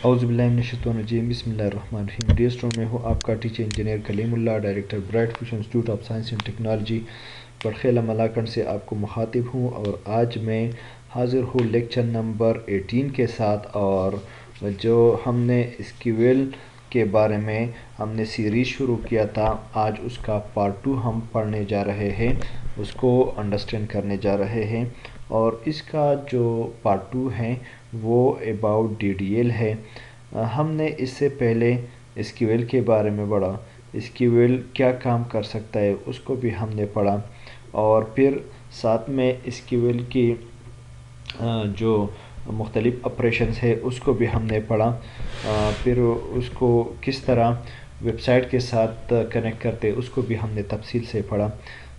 اعوذ باللہ من الشیطان الرجیم، بسم اللہ الرحمن الرحیم۔ ڈیئر اسٹوڈنٹ، میں ہوں آپ کا teacher engineer Kaleem Ullah, director bright future institute of science and technology Batkhela Malakand سے آپ کو مخاطب ہوں، اور آج میں حاضر ہوں لیکچر نمبر 18 کے ساتھ۔ اور جو ہم نے اسکیول کے بارے میں ہم نے سیریز شروع کیا تھا، آج اس کا پارٹ 2 ہم پڑھنے جا رہے ہیں، اس کو انڈرسٹینڈ کرنے جا رہے ہیں۔ اور اس کا جو پارٹ 2 ہے وہ اباؤٹ DDL ہے۔ ہم نے اس سے پہلے اسکیول کے بارے میں پڑھا، اسکیول کیا کام کر سکتا ہے اس کو بھی ہم نے پڑھا، اور پھر ساتھ میں اسکیول کی جو مختلف آپریشنز ہے اس کو بھی ہم نے پڑھا، پھر اس کو کس طرح ویب سائٹ کے ساتھ کنیکٹ کرتے اس کو بھی ہم نے تفصیل سے پڑھا۔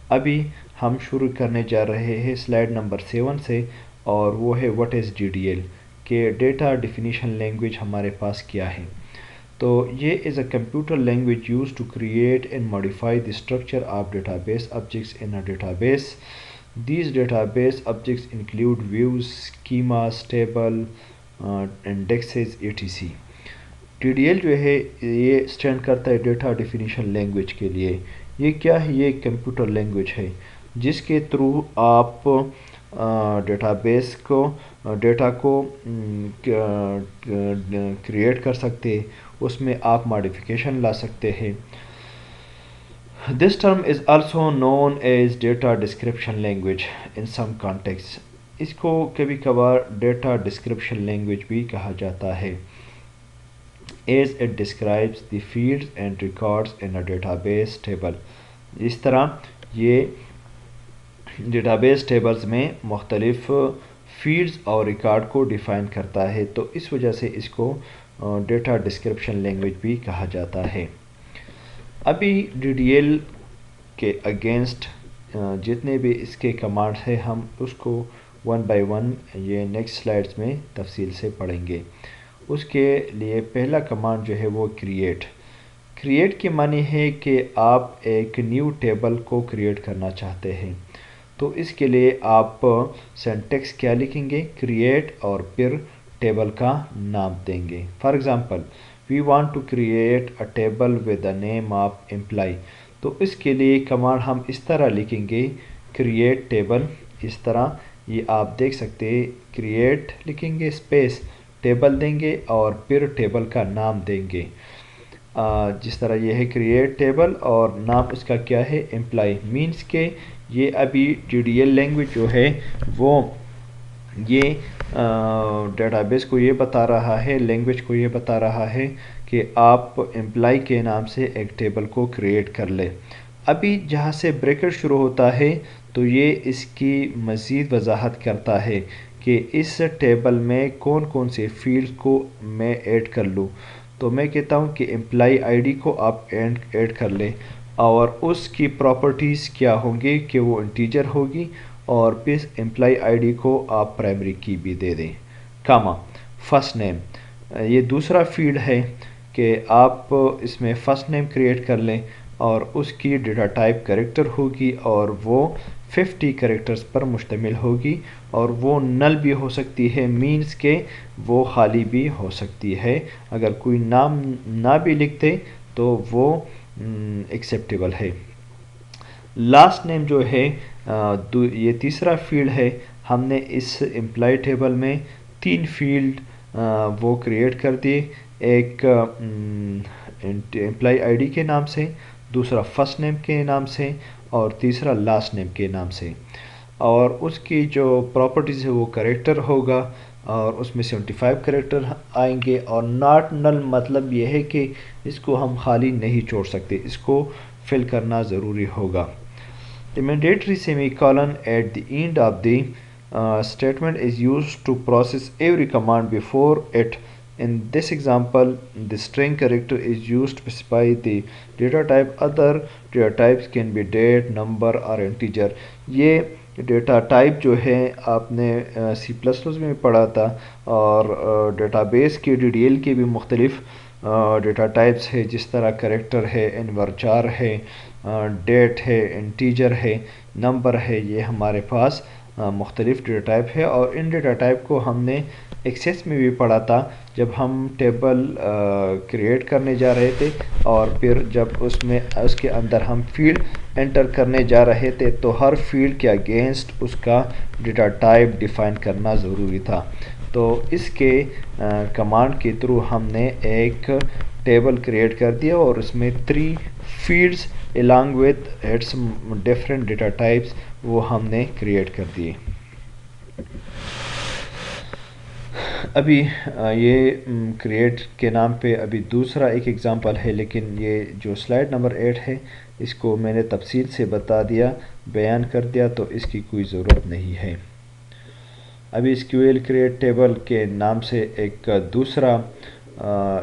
ابھی ہم شروع کرنے جا رہے ہیں سلائیڈ نمبر 7 سے، اور وہ ہے واٹ از DDL، کہ ڈیٹا ڈیفینیشن لینگویج ہمارے پاس کیا ہے۔ تو یہ is a computer language use to create and modify the structure of database objects in a database. These database objects include views, schemas, table, indexes etc۔ DDL جو ہے یہ stand کرتا ہے data definition language کے لیے۔ یہ کیا ہے؟ یہ کمپیوٹر لینگویج ہے جس کے تھرو آپ ڈیٹا بیس کو ڈیٹا کو کریٹ کر سکتے، اس میں آپ ماڈیفیکیشن لا سکتے ہیں۔ This term is also known as data description language in some contexts۔ اس کو کبھی کبھار ڈیٹا ڈسکرپشن لینگویج بھی کہا جاتا ہے، as it describes the fields and records in a database table۔ اس طرح یہ ڈیٹا بیس ٹیبلز میں مختلف فیلڈز اور ریکارڈ کو ڈیفائن کرتا ہے، تو اس وجہ سے اس کو ڈیٹا ڈسکرپشن لینگویج بھی کہا جاتا ہے۔ ابھی DDL کے اگینسٹ جتنے بھی اس کے کمانڈز ہیں ہم اس کو 1 by 1 یہ نیکسٹ سلائڈز میں تفصیل سے پڑھیں گے۔ اس کے لیے پہلا کمانڈ جو ہے وہ کریٹ کے معنی ہے کہ آپ ایک نیو ٹیبل کو کریٹ کرنا چاہتے ہیں، تو اس کے لیے آپ سینٹیکس کیا لکھیں گے؟ کریٹ اور پھر ٹیبل کا نام دیں گے۔ For example we want to create a table with a name of employee, تو اس کے لیے کمانڈ ہم اس طرح لکھیں گے، کریٹ ٹیبل۔ اس طرح یہ آپ دیکھ سکتے ہیں، کریٹ لکھیں گے، اسپیس ٹیبل دیں گے اور پھر ٹیبل کا نام دیں گے۔ جس طرح یہ ہے کریٹ ٹیبل اور نام اس کا کیا ہے؟ امپلائی۔ مینس کہ یہ ابھی DDL لینگویج جو ہے وہ یہ ڈیٹا بیس کو یہ بتا رہا ہے، لینگویج کو یہ بتا رہا ہے کہ آپ امپلائی کے نام سے ایک ٹیبل کو کریٹ کر لیں۔ ابھی جہاں سے بریکٹ شروع ہوتا ہے تو یہ اس کی مزید وضاحت کرتا ہے کہ اس ٹیبل میں کون کون سے فیلڈ کو میں ایڈ کر لوں۔ تو میں کہتا ہوں کہ امپلائی ID کو آپ ایڈ کر لیں، اور اس کی پراپرٹیز کیا ہوں گی کہ وہ انٹیجر ہوگی، اور پھر امپلائی ID کو آپ پرائمری کی بھی دے دیں، کاما فرسٹ نیم۔ یہ دوسرا فیلڈ ہے کہ آپ اس میں فرسٹ نیم کریٹ کر لیں، اور اس کی ڈیٹا ٹائپ کریکٹر ہوگی، اور وہ 50 کریکٹرز پر مشتمل ہوگی، اور وہ نل بھی ہو سکتی ہے، مینس کہ وہ خالی بھی ہو سکتی ہے۔ اگر کوئی نام نہ بھی لکھتے تو وہ ایکسیپٹیبل ہے۔ لاسٹ نیم جو ہے یہ تیسرا فیلڈ ہے۔ ہم نے اس امپلائی ٹیبل میں 3 فیلڈ وہ کریٹ کر دیے، ایک امپلائی ID کے نام سے، دوسرا فرسٹ نیم کے نام سے، اور تیسرا لاسٹ نیم کے نام سے، اور اس کی جو پراپرٹیز ہے وہ کریکٹر ہوگا، اور اس میں 75 کریکٹر آئیں گے، اور ناٹ نل مطلب یہ ہے کہ اس کو ہم خالی نہیں چھوڑ سکتے، اس کو فل کرنا ضروری ہوگا۔ The mandatory semicolon at the end of the statement is used to process every command before it۔ In this example, the string character is used to specify the data type۔ Other data types can be date، number or integer۔ یہ data type جو ہے آپ نے C++ میں پڑھا تھا، اور data base کی DDL کے بھی مختلف ڈیٹا ٹائپس ہے، جس طرح کریکٹر ہے، انورچار ہے، ڈیٹ ہے، انٹیجر ہے، نمبر ہے، یہ ہمارے پاس مختلف ڈیٹا ٹائپ ہے، اور ان ڈیٹا ٹائپ کو ہم نے ایکسیس میں بھی پڑھا تھا جب ہم ٹیبل کریٹ کرنے جا رہے تھے، اور پھر جب اس کے اندر ہم فیلڈ انٹر کرنے جا رہے تھے تو ہر فیلڈ کے اگینسٹ اس کا ڈیٹا ٹائپ ڈیفائن کرنا ضروری تھا۔ تو اس کے کمانڈ کے تھرو ہم نے ایک ٹیبل کریٹ کر دیا، اور اس میں 3 fields along with its different data types وہ ہم نے کریٹ کر دیے۔ ابھی یہ کریٹ کے نام پہ ابھی دوسرا ایک ایگزامپل ہے، لیکن یہ جو سلائیڈ نمبر 8 ہے اس کو میں نے تفصیل سے بتا دیا، بیان کر دیا، تو اس کی کوئی ضرورت نہیں ہے۔ ابھی SQL کریٹ ٹیبل کے نام سے ایک دوسرا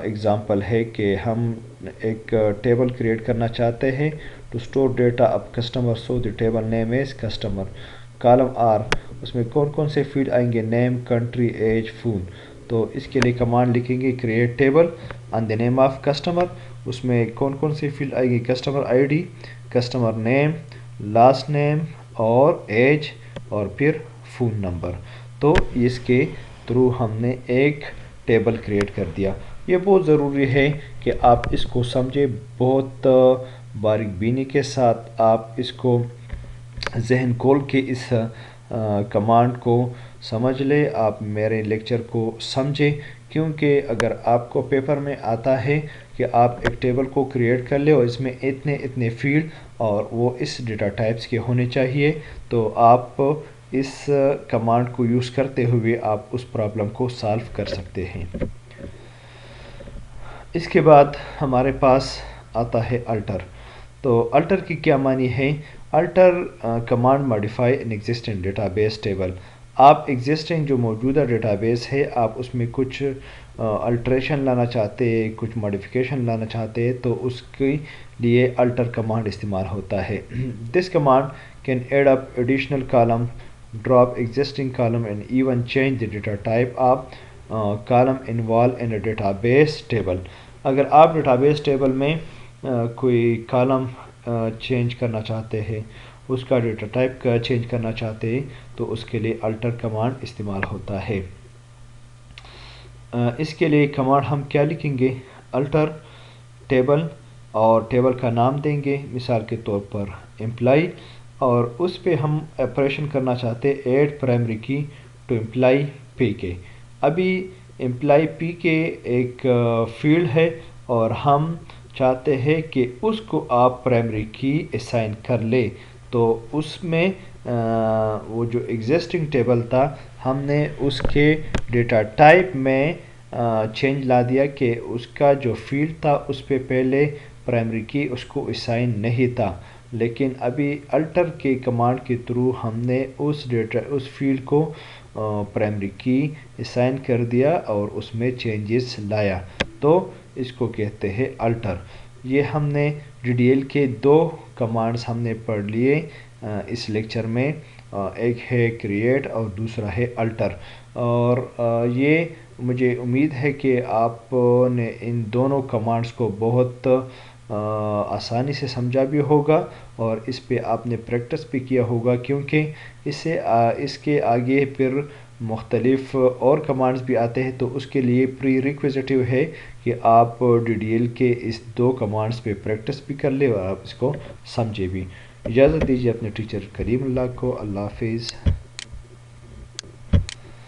ایگزامپل ہے کہ ہم ایک ٹیبل کریٹ کرنا چاہتے ہیں ٹو اسٹور ڈیٹا اب customer, so the table name is customer, column are, اس میں کون کون سے فیلڈ آئیں گے؟ Name, country, age, phone. تو اس کے لیے کمانڈ لکھیں گے create table on the name of customer, اس میں کون کون سے فیلڈ آئیں گے؟ Customer I D, customer name, last name اور ایج، اور پھر فون نمبر۔ تو اس کے تھرو ہم نے ایک ٹیبل کریٹ کر دیا۔ یہ بہت ضروری ہے کہ آپ اس کو سمجھیں، بہت باریک بینی کے ساتھ آپ اس کو ذہن کھول کے اس کمانڈ کو سمجھ لیں، آپ میرے لیکچر کو سمجھیں، کیونکہ اگر آپ کو پیپر میں آتا ہے کہ آپ ایک ٹیبل کو کریٹ کر لیں اور اس میں اتنے فیلڈ اور وہ اس ڈیٹا ٹائپس کے ہونے چاہیے، تو آپ اس کمانڈ کو یوز کرتے ہوئے آپ اس پرابلم کو سالو کر سکتے ہیں۔ اس کے بعد ہمارے پاس آتا ہے الٹر۔ تو الٹر کی کیا معنی ہے؟ الٹر کمانڈ ماڈیفائی ان ایگزسٹنگ ڈیٹا بیس ٹیبل۔ آپ ایگزسٹنگ جو موجودہ ڈیٹا بیس ہے، آپ اس میں کچھ الٹریشن لانا چاہتے ہیں، کچھ ماڈیفیکیشن لانا چاہتے ہیں، تو اس کے لیے الٹر کمانڈ استعمال ہوتا ہے۔ This command can add up additional column, drop existing column and even change the data type of column involve in a database table. اگر آپ ڈیٹا بیس ٹیبل میں کوئی کالم چینج کرنا چاہتے ہیں، اس کا ڈیٹا ٹائپ کا change کرنا چاہتے ہیں، تو اس کے لیے الٹر کمانڈ استعمال ہوتا ہے۔ اس کے لیے کمانڈ ہم کیا لکھیں گے؟ الٹر ٹیبل، اور ٹیبل کا نام دیں گے، مثال کے طور پر امپلائی، اور اس پہ ہم آپریشن کرنا چاہتے ہیں add primary key to employee P K. ابھی امپلائی پی کے ایک فیلڈ ہے اور ہم چاہتے ہیں کہ اس کو آپ پرائمری کی اسائن کر لے، تو اس میں وہ جو ایگزسٹنگ ٹیبل تھا، ہم نے اس کے ڈیٹا ٹائپ میں چینج لا دیا کہ اس کا جو فیلڈ تھا اس پہ پہلے پرائمری کی اس کو اسائن نہیں تھا، لیکن ابھی الٹر کے کمانڈ کے تھرو ہم نے اس فیلڈ کو پرائمری کی اسائن کر دیا اور اس میں چینجز لایا، تو اس کو کہتے ہیں الٹر۔ یہ ہم نے DDL کے 2 کمانڈز ہم نے پڑھ لیے اس لیکچر میں، ایک ہے کریٹ اور دوسرا ہے الٹر، اور یہ مجھے امید ہے کہ آپ نے ان دونوں کمانڈز کو بہت آسانی سے سمجھا بھی ہوگا، اور اس پہ آپ نے پریکٹس بھی کیا ہوگا، کیونکہ اس کے آگے پھر مختلف اور کمانڈز بھی آتے ہیں، تو اس کے لیے پری ریکویزیٹو ہے کہ آپ DDL کے اس 2 کمانڈز پہ پریکٹس بھی کر لیں اور آپ اس کو سمجھے بھی۔ اجازت دیجیے اپنے ٹیچر کریم اللہ کو۔ اللہ حافظ۔